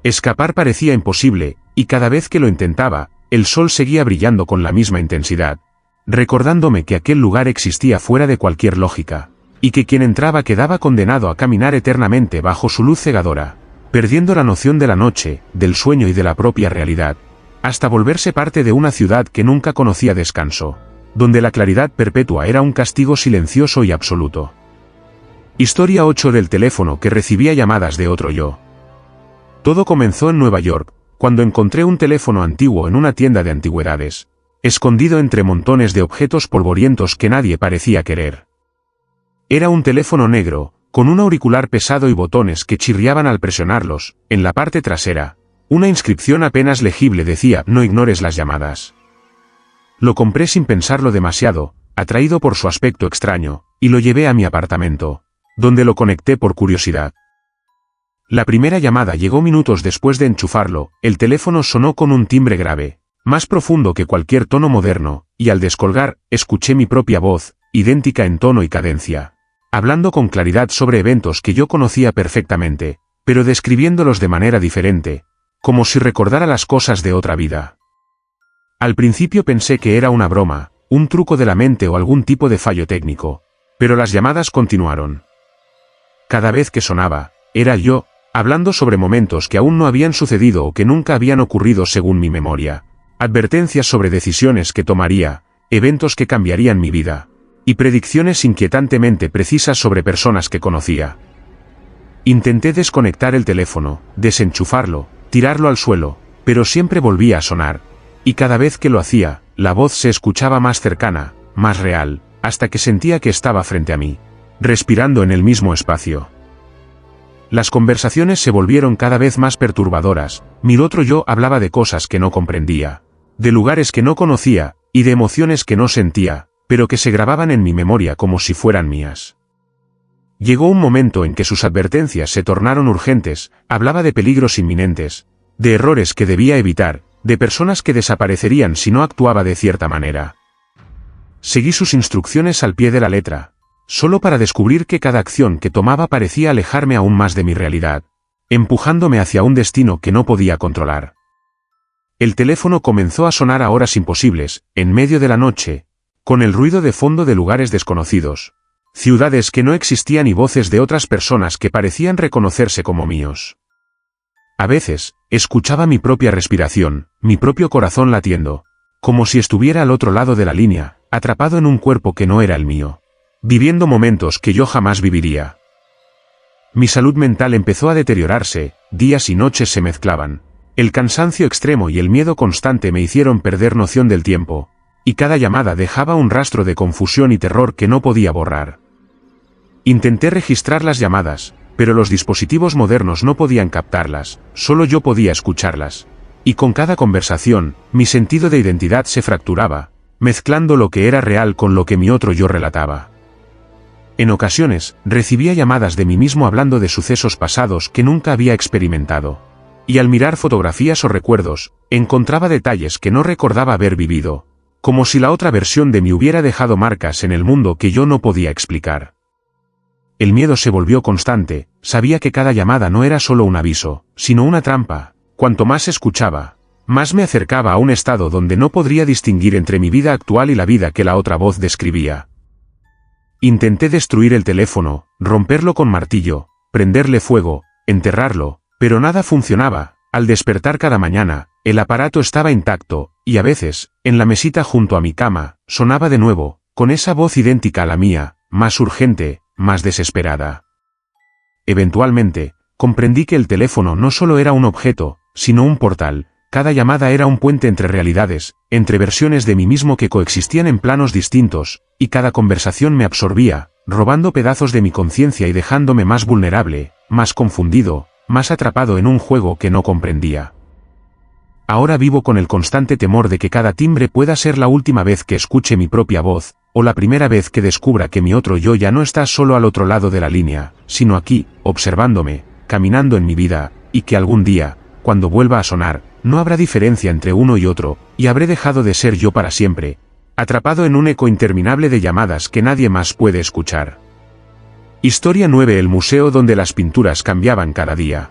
Escapar parecía imposible, y cada vez que lo intentaba, el sol seguía brillando con la misma intensidad, recordándome que aquel lugar existía fuera de cualquier lógica, y que quien entraba quedaba condenado a caminar eternamente bajo su luz cegadora, perdiendo la noción de la noche, del sueño y de la propia realidad, hasta volverse parte de una ciudad que nunca conocía descanso, donde la claridad perpetua era un castigo silencioso y absoluto. Historia 8 del teléfono que recibía llamadas de otro yo. Todo comenzó en Nueva York, cuando encontré un teléfono antiguo en una tienda de antigüedades, escondido entre montones de objetos polvorientos que nadie parecía querer. Era un teléfono negro, con un auricular pesado y botones que chirriaban al presionarlos. En la parte trasera, una inscripción apenas legible decía: "No ignores las llamadas". Lo compré sin pensarlo demasiado, atraído por su aspecto extraño, y lo llevé a mi apartamento, donde lo conecté por curiosidad. La primera llamada llegó minutos después de enchufarlo. El teléfono sonó con un timbre grave, más profundo que cualquier tono moderno, y al descolgar, escuché mi propia voz, idéntica en tono y cadencia, hablando con claridad sobre eventos que yo conocía perfectamente, pero describiéndolos de manera diferente, como si recordara las cosas de otra vida. Al principio pensé que era una broma, un truco de la mente o algún tipo de fallo técnico, pero las llamadas continuaron. Cada vez que sonaba, era yo, hablando sobre momentos que aún no habían sucedido o que nunca habían ocurrido según mi memoria, advertencias sobre decisiones que tomaría, eventos que cambiarían mi vida, y predicciones inquietantemente precisas sobre personas que conocía. Intenté desconectar el teléfono, desenchufarlo, tirarlo al suelo, pero siempre volvía a sonar, y cada vez que lo hacía, la voz se escuchaba más cercana, más real, hasta que sentía que estaba frente a mí, respirando en el mismo espacio. Las conversaciones se volvieron cada vez más perturbadoras. Mi otro yo hablaba de cosas que no comprendía, de lugares que no conocía, y de emociones que no sentía, pero que se grababan en mi memoria como si fueran mías. Llegó un momento en que sus advertencias se tornaron urgentes. Hablaba de peligros inminentes, de errores que debía evitar, de personas que desaparecerían si no actuaba de cierta manera. Seguí sus instrucciones al pie de la letra, solo para descubrir que cada acción que tomaba parecía alejarme aún más de mi realidad, empujándome hacia un destino que no podía controlar. El teléfono comenzó a sonar a horas imposibles, en medio de la noche, con el ruido de fondo de lugares desconocidos, ciudades que no existían y voces de otras personas que parecían reconocerse como míos. A veces, escuchaba mi propia respiración, mi propio corazón latiendo, como si estuviera al otro lado de la línea, atrapado en un cuerpo que no era el mío, viviendo momentos que yo jamás viviría. Mi salud mental empezó a deteriorarse, días y noches se mezclaban. El cansancio extremo y el miedo constante me hicieron perder noción del tiempo, y cada llamada dejaba un rastro de confusión y terror que no podía borrar. Intenté registrar las llamadas, pero los dispositivos modernos no podían captarlas, solo yo podía escucharlas. Y con cada conversación, mi sentido de identidad se fracturaba, mezclando lo que era real con lo que mi otro yo relataba. En ocasiones, recibía llamadas de mí mismo hablando de sucesos pasados que nunca había experimentado. Y al mirar fotografías o recuerdos, encontraba detalles que no recordaba haber vivido, como si la otra versión de mí hubiera dejado marcas en el mundo que yo no podía explicar. El miedo se volvió constante. Sabía que cada llamada no era solo un aviso, sino una trampa. Cuanto más escuchaba, más me acercaba a un estado donde no podría distinguir entre mi vida actual y la vida que la otra voz describía. Intenté destruir el teléfono, romperlo con martillo, prenderle fuego, enterrarlo, pero nada funcionaba. Al despertar cada mañana, el aparato estaba intacto, y a veces, en la mesita junto a mi cama, sonaba de nuevo, con esa voz idéntica a la mía, más urgente, más desesperada. Eventualmente, comprendí que el teléfono no solo era un objeto, sino un portal. Cada llamada era un puente entre realidades, entre versiones de mí mismo que coexistían en planos distintos, y cada conversación me absorbía, robando pedazos de mi conciencia y dejándome más vulnerable, más confundido, más atrapado en un juego que no comprendía. Ahora vivo con el constante temor de que cada timbre pueda ser la última vez que escuche mi propia voz, o la primera vez que descubra que mi otro yo ya no está solo al otro lado de la línea, sino aquí, observándome, caminando en mi vida, y que algún día, cuando vuelva a sonar, no habrá diferencia entre uno y otro, y habré dejado de ser yo para siempre, atrapado en un eco interminable de llamadas que nadie más puede escuchar. Historia 9: el museo donde las pinturas cambiaban cada día.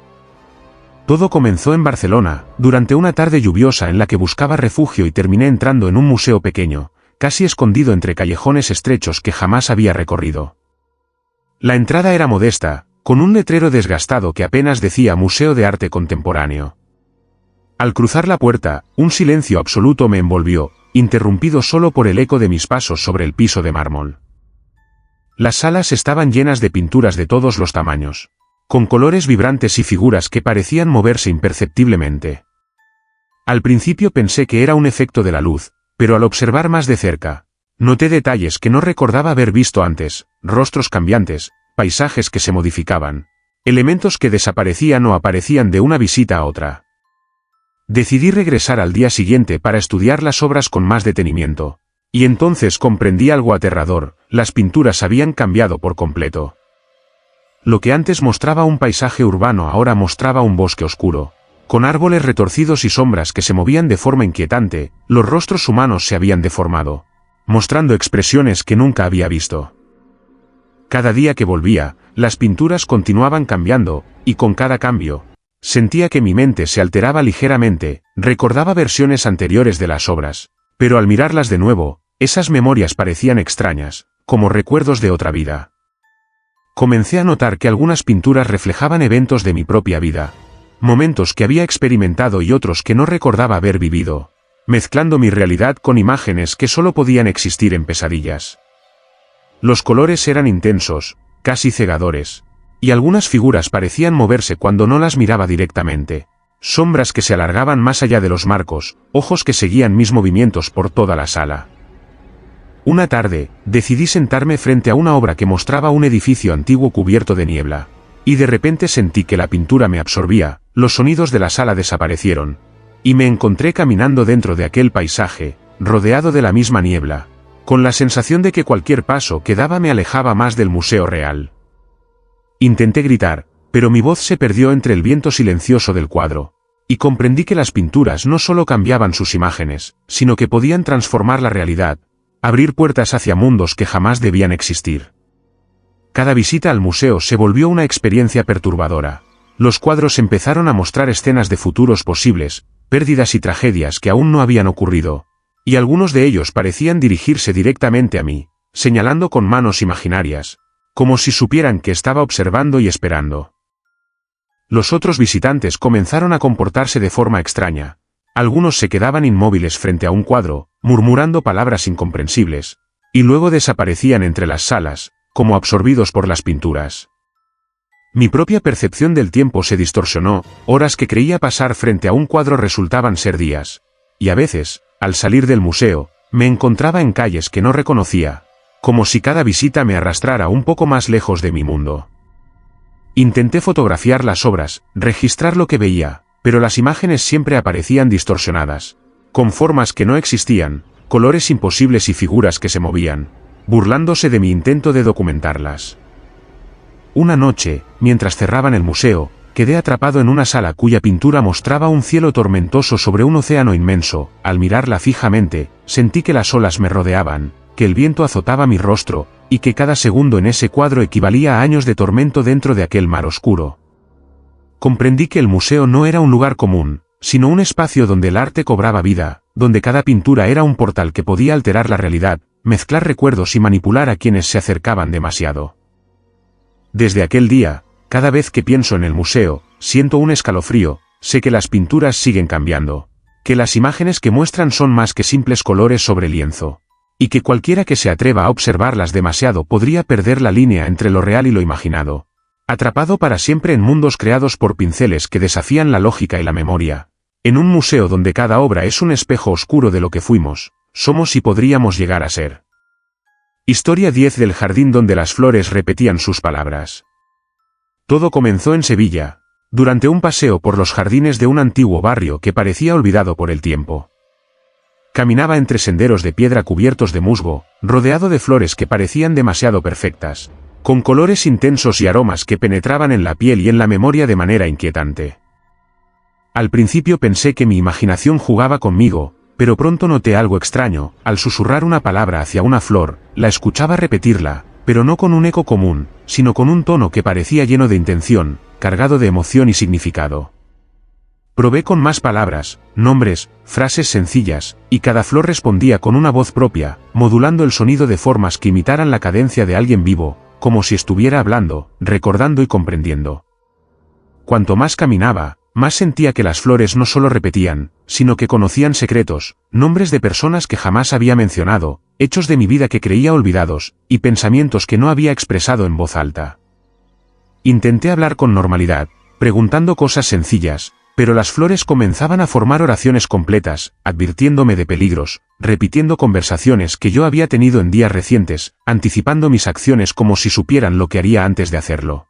Todo comenzó en Barcelona, durante una tarde lluviosa en la que buscaba refugio y terminé entrando en un museo pequeño, casi escondido entre callejones estrechos que jamás había recorrido. La entrada era modesta, con un letrero desgastado que apenas decía Museo de Arte Contemporáneo. Al cruzar la puerta, un silencio absoluto me envolvió, interrumpido solo por el eco de mis pasos sobre el piso de mármol. Las salas estaban llenas de pinturas de todos los tamaños, con colores vibrantes y figuras que parecían moverse imperceptiblemente. Al principio pensé que era un efecto de la luz, pero al observar más de cerca, noté detalles que no recordaba haber visto antes: rostros cambiantes, paisajes que se modificaban, elementos que desaparecían o aparecían de una visita a otra. Decidí regresar al día siguiente para estudiar las obras con más detenimiento, y entonces comprendí algo aterrador: las pinturas habían cambiado por completo. Lo que antes mostraba un paisaje urbano ahora mostraba un bosque oscuro, con árboles retorcidos y sombras que se movían de forma inquietante. Los rostros humanos se habían deformado, mostrando expresiones que nunca había visto. Cada día que volvía, las pinturas continuaban cambiando, y con cada cambio, sentía que mi mente se alteraba ligeramente. Recordaba versiones anteriores de las obras, pero al mirarlas de nuevo, esas memorias parecían extrañas, como recuerdos de otra vida. Comencé a notar que algunas pinturas reflejaban eventos de mi propia vida, momentos que había experimentado y otros que no recordaba haber vivido, mezclando mi realidad con imágenes que solo podían existir en pesadillas. Los colores eran intensos, casi cegadores, y algunas figuras parecían moverse cuando no las miraba directamente, sombras que se alargaban más allá de los marcos, ojos que seguían mis movimientos por toda la sala. Una tarde, decidí sentarme frente a una obra que mostraba un edificio antiguo cubierto de niebla, y de repente sentí que la pintura me absorbía. Los sonidos de la sala desaparecieron, y me encontré caminando dentro de aquel paisaje, rodeado de la misma niebla, con la sensación de que cualquier paso que daba me alejaba más del museo real. Intenté gritar, pero mi voz se perdió entre el viento silencioso del cuadro, y comprendí que las pinturas no solo cambiaban sus imágenes, sino que podían transformar la realidad, abrir puertas hacia mundos que jamás debían existir. Cada visita al museo se volvió una experiencia perturbadora. Los cuadros empezaron a mostrar escenas de futuros posibles, pérdidas y tragedias que aún no habían ocurrido, y algunos de ellos parecían dirigirse directamente a mí, señalando con manos imaginarias, como si supieran que estaba observando y esperando. Los otros visitantes comenzaron a comportarse de forma extraña. Algunos se quedaban inmóviles frente a un cuadro, murmurando palabras incomprensibles, y luego desaparecían entre las salas, como absorbidos por las pinturas. Mi propia percepción del tiempo se distorsionó. Horas que creía pasar frente a un cuadro resultaban ser días, y a veces, al salir del museo, me encontraba en calles que no reconocía, como si cada visita me arrastrara un poco más lejos de mi mundo. Intenté fotografiar las obras, registrar lo que veía, pero las imágenes siempre aparecían distorsionadas, con formas que no existían, colores imposibles y figuras que se movían, burlándose de mi intento de documentarlas. Una noche, mientras cerraban el museo, quedé atrapado en una sala cuya pintura mostraba un cielo tormentoso sobre un océano inmenso. Al mirarla fijamente, sentí que las olas me rodeaban, que el viento azotaba mi rostro, y que cada segundo en ese cuadro equivalía a años de tormento dentro de aquel mar oscuro. Comprendí que el museo no era un lugar común, sino un espacio donde el arte cobraba vida, donde cada pintura era un portal que podía alterar la realidad, mezclar recuerdos y manipular a quienes se acercaban demasiado. Desde aquel día, cada vez que pienso en el museo, siento un escalofrío. Sé que las pinturas siguen cambiando, que las imágenes que muestran son más que simples colores sobre lienzo, y que cualquiera que se atreva a observarlas demasiado podría perder la línea entre lo real y lo imaginado, atrapado para siempre en mundos creados por pinceles que desafían la lógica y la memoria, en un museo donde cada obra es un espejo oscuro de lo que fuimos, somos y podríamos llegar a ser. Historia 10 del jardín donde las flores repetían sus palabras. Todo comenzó en Sevilla, durante un paseo por los jardines de un antiguo barrio que parecía olvidado por el tiempo. Caminaba entre senderos de piedra cubiertos de musgo, rodeado de flores que parecían demasiado perfectas, con colores intensos y aromas que penetraban en la piel y en la memoria de manera inquietante. Al principio pensé que mi imaginación jugaba conmigo, pero pronto noté algo extraño. Al susurrar una palabra hacia una flor, la escuchaba repetirla, pero no con un eco común, sino con un tono que parecía lleno de intención, cargado de emoción y significado. Probé con más palabras, nombres, frases sencillas, y cada flor respondía con una voz propia, modulando el sonido de formas que imitaran la cadencia de alguien vivo, como si estuviera hablando, recordando y comprendiendo. Cuanto más caminaba, más sentía que las flores no solo repetían, sino que conocían secretos, nombres de personas que jamás había mencionado, hechos de mi vida que creía olvidados, y pensamientos que no había expresado en voz alta. Intenté hablar con normalidad, preguntando cosas sencillas, pero las flores comenzaban a formar oraciones completas, advirtiéndome de peligros, repitiendo conversaciones que yo había tenido en días recientes, anticipando mis acciones como si supieran lo que haría antes de hacerlo.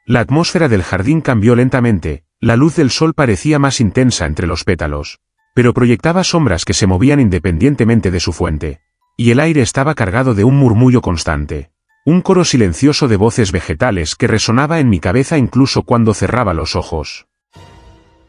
La atmósfera del jardín cambió lentamente, la luz del sol parecía más intensa entre los pétalos, pero proyectaba sombras que se movían independientemente de su fuente, y el aire estaba cargado de un murmullo constante, un coro silencioso de voces vegetales que resonaba en mi cabeza incluso cuando cerraba los ojos.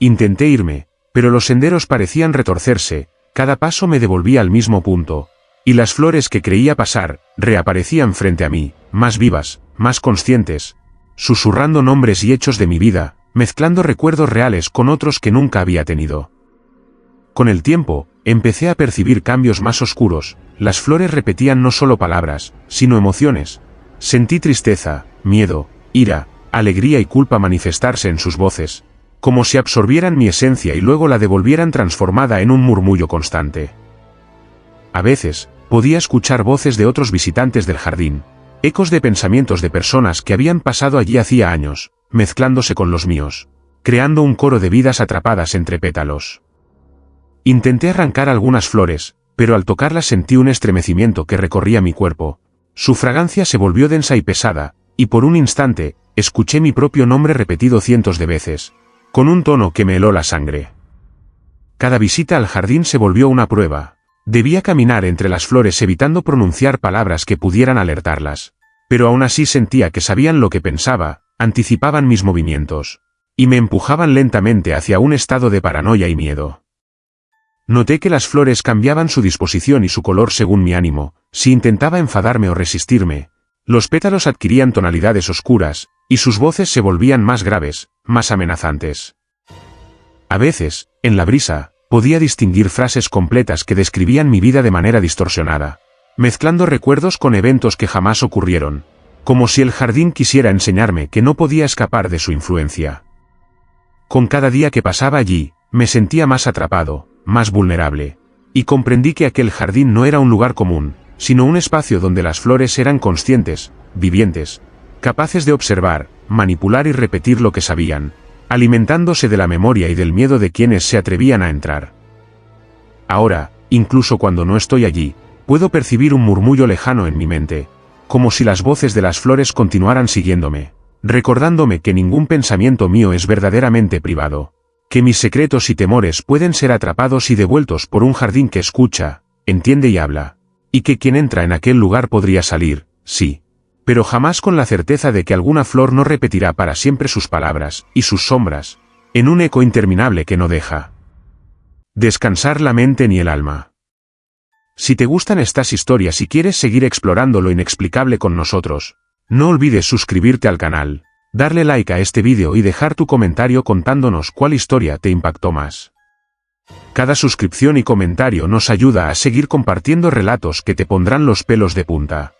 Intenté irme, pero los senderos parecían retorcerse, cada paso me devolvía al mismo punto, y las flores que creía pasar, reaparecían frente a mí, más vivas, más conscientes, susurrando nombres y hechos de mi vida, mezclando recuerdos reales con otros que nunca había tenido. Con el tiempo, empecé a percibir cambios más oscuros, las flores repetían no solo palabras, sino emociones. Sentí tristeza, miedo, ira, alegría y culpa manifestarse en sus voces, como si absorbieran mi esencia y luego la devolvieran transformada en un murmullo constante. A veces, podía escuchar voces de otros visitantes del jardín, ecos de pensamientos de personas que habían pasado allí hacía años, mezclándose con los míos, creando un coro de vidas atrapadas entre pétalos. Intenté arrancar algunas flores, pero al tocarlas sentí un estremecimiento que recorría mi cuerpo. Su fragancia se volvió densa y pesada, y por un instante, escuché mi propio nombre repetido cientos de veces, con un tono que me heló la sangre. Cada visita al jardín se volvió una prueba. Debía caminar entre las flores evitando pronunciar palabras que pudieran alertarlas, pero aún así sentía que sabían lo que pensaba, anticipaban mis movimientos, y me empujaban lentamente hacia un estado de paranoia y miedo. Noté que las flores cambiaban su disposición y su color según mi ánimo, si intentaba enfadarme o resistirme. Los pétalos adquirían tonalidades oscuras, y sus voces se volvían más graves, más amenazantes. A veces, en la brisa, podía distinguir frases completas que describían mi vida de manera distorsionada, mezclando recuerdos con eventos que jamás ocurrieron, como si el jardín quisiera enseñarme que no podía escapar de su influencia. Con cada día que pasaba allí, me sentía más atrapado, más vulnerable, y comprendí que aquel jardín no era un lugar común, sino un espacio donde las flores eran conscientes, vivientes, capaces de observar, manipular y repetir lo que sabían, alimentándose de la memoria y del miedo de quienes se atrevían a entrar. Ahora, incluso cuando no estoy allí, puedo percibir un murmullo lejano en mi mente, como si las voces de las flores continuaran siguiéndome, recordándome que ningún pensamiento mío es verdaderamente privado, que mis secretos y temores pueden ser atrapados y devueltos por un jardín que escucha, entiende y habla, y que quien entra en aquel lugar podría salir, sí, pero jamás con la certeza de que alguna flor no repetirá para siempre sus palabras y sus sombras, en un eco interminable que no deja descansar la mente ni el alma. Si te gustan estas historias y quieres seguir explorando lo inexplicable con nosotros, no olvides suscribirte al canal, darle like a este vídeo y dejar tu comentario contándonos cuál historia te impactó más. Cada suscripción y comentario nos ayuda a seguir compartiendo relatos que te pondrán los pelos de punta.